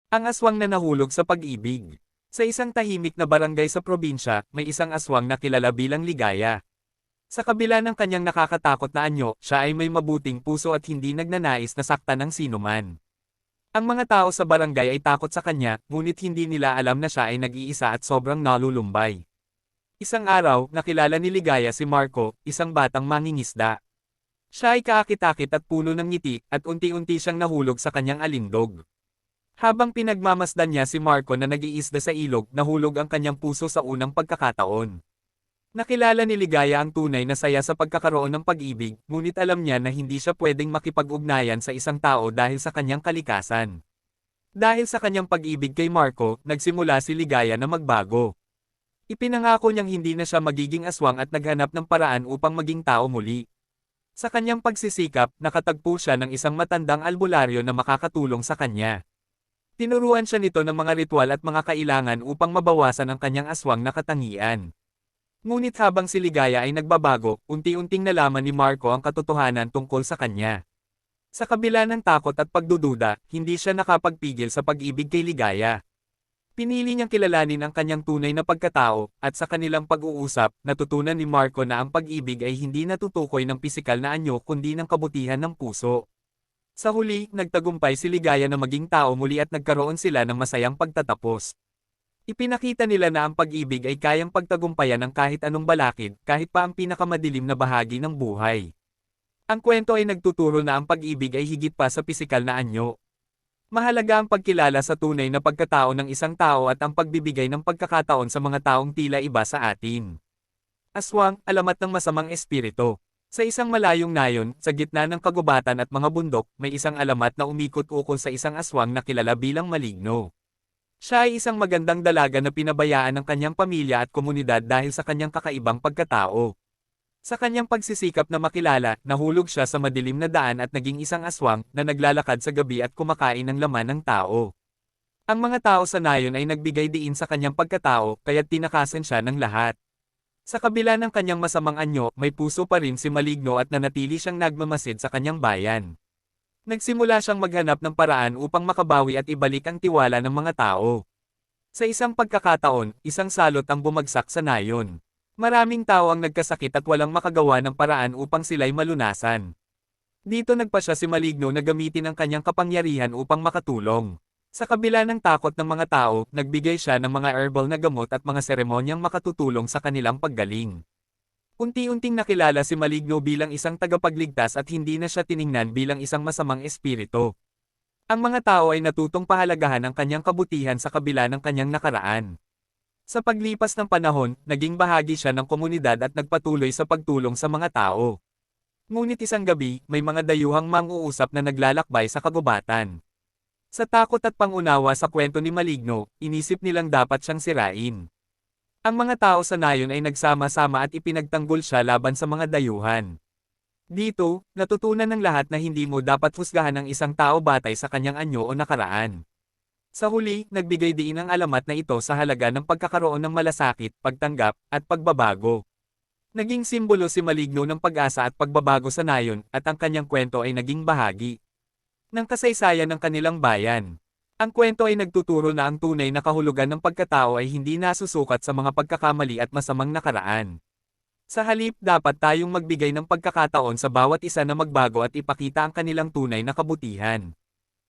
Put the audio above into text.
Ang aswang na nahulog sa pag-ibig. Sa isang tahimik na barangay sa probinsya, may isang aswang na kilala bilang Ligaya. Sa kabila ng kanyang nakakatakot na anyo, siya ay may mabuting puso at hindi nagnanais na saktan ng sinuman. Ang mga tao sa barangay ay takot sa kanya, ngunit hindi nila alam na siya ay nag-iisa at sobrang nalulumbay. Isang araw, nakilala ni Ligaya si Marco, isang batang mangingisda. Siya ay kaakit-akit at puno ng ngiti, at unti-unti siyang nahulog sa kanyang alindog. Habang pinagmamasdan niya si Marco na nag-iisda sa ilog, nahulog ang kanyang puso sa unang pagkakataon. Nakilala ni Ligaya ang tunay na saya sa pagkakaroon ng pag-ibig, ngunit alam niya na hindi siya pwedeng makipag-ugnayan sa isang tao dahil sa kanyang kalikasan. Dahil sa kanyang pag-ibig kay Marco, nagsimula si Ligaya na magbago. Ipinangako niyang hindi na siya magiging aswang at naghanap ng paraan upang maging tao muli. Sa kanyang pagsisikap, nakatagpo siya ng isang matandang albularyo na makakatulong sa kanya. Tinuruan siya nito ng mga ritual at mga kailangan upang mabawasan ang kanyang aswang na katangian. Ngunit habang si Ligaya ay nagbabago, unti-unting nalaman ni Marco ang katotohanan tungkol sa kanya. Sa kabila ng takot at pagdududa, hindi siya nakapagpigil sa pag-ibig kay Ligaya. Pinili niyang kilalanin ang kanyang tunay na pagkatao, at sa kanilang pag-uusap, natutunan ni Marco na ang pag-ibig ay hindi natutukoy ng pisikal na anyo kundi ng kabutihan ng puso. Sa huli, nagtagumpay si Ligaya na maging tao muli at nagkaroon sila ng masayang pagtatapos. Ipinakita nila na ang pag-ibig ay kayang pagtagumpayan ng kahit anong balakid, kahit pa ang pinakamadilim na bahagi ng buhay. Ang kwento ay nagtuturo na ang pag-ibig ay higit pa sa pisikal na anyo. Mahalaga ang pagkilala sa tunay na pagkatao ng isang tao at ang pagbibigay ng pagkakataon sa mga taong tila iba sa atin. Aswang, alamat ng masamang espiritu. Sa isang malayong nayon, sa gitna ng kagubatan at mga bundok, may isang alamat na umikot-ukol sa isang aswang na kilala bilang Maligno. Siya ay isang magandang dalaga na pinabayaan ng kanyang pamilya at komunidad dahil sa kanyang kakaibang pagkatao. Sa kanyang pagsisikap na makilala, nahulog siya sa madilim na daan at naging isang aswang na naglalakad sa gabi at kumakain ng laman ng tao. Ang mga tao sa nayon ay nagbigay diin sa kanyang pagkatao, kaya't tinakasan siya ng lahat. Sa kabila ng kanyang masamang anyo, may puso pa rin si Maligno at nanatili siyang nagmamasid sa kanyang bayan. Nagsimula siyang maghanap ng paraan upang makabawi at ibalik ang tiwala ng mga tao. Sa isang pagkakataon, isang salot ang bumagsak sa nayon. Maraming tao ang nagkasakit at walang makagawa ng paraan upang sila'y malunasan. Dito nagpasya si Maligno na gamitin ang kanyang kapangyarihan upang makatulong. Sa kabila ng takot ng mga tao, nagbigay siya ng mga herbal na gamot at mga seremonyang makatutulong sa kanilang paggaling. Unti-unting nakilala si Maligno bilang isang tagapagligtas at hindi na siya tiningnan bilang isang masamang espiritu. Ang mga tao ay natutong pahalagahan ang kanyang kabutihan sa kabila ng kanyang nakaraan. Sa paglipas ng panahon, naging bahagi siya ng komunidad at nagpatuloy sa pagtulong sa mga tao. Ngunit isang gabi, may mga dayuhang mang-uusap na naglalakbay sa kagubatan. Sa takot at pangunawa sa kwento ni Maligno, inisip nilang dapat siyang sirain. Ang mga tao sa nayon ay nagsama-sama at ipinagtanggol siya laban sa mga dayuhan. Dito, natutunan ng lahat na hindi mo dapat husgahan ang isang tao batay sa kanyang anyo o nakaraan. Sa huli, nagbigay diin ang alamat na ito sa halaga ng pagkakaroon ng malasakit, pagtanggap, at pagbabago. Naging simbolo si Maligno ng pag-asa at pagbabago sa nayon, at ang kanyang kwento ay naging bahagi ng kasaysayan ng kanilang bayan. Ang kwento ay nagtuturo na ang tunay na kahulugan ng pagkatao ay hindi nasusukat sa mga pagkakamali at masamang nakaraan. Sa halip, dapat tayong magbigay ng pagkakataon sa bawat isa na magbago at ipakita ang kanilang tunay na kabutihan.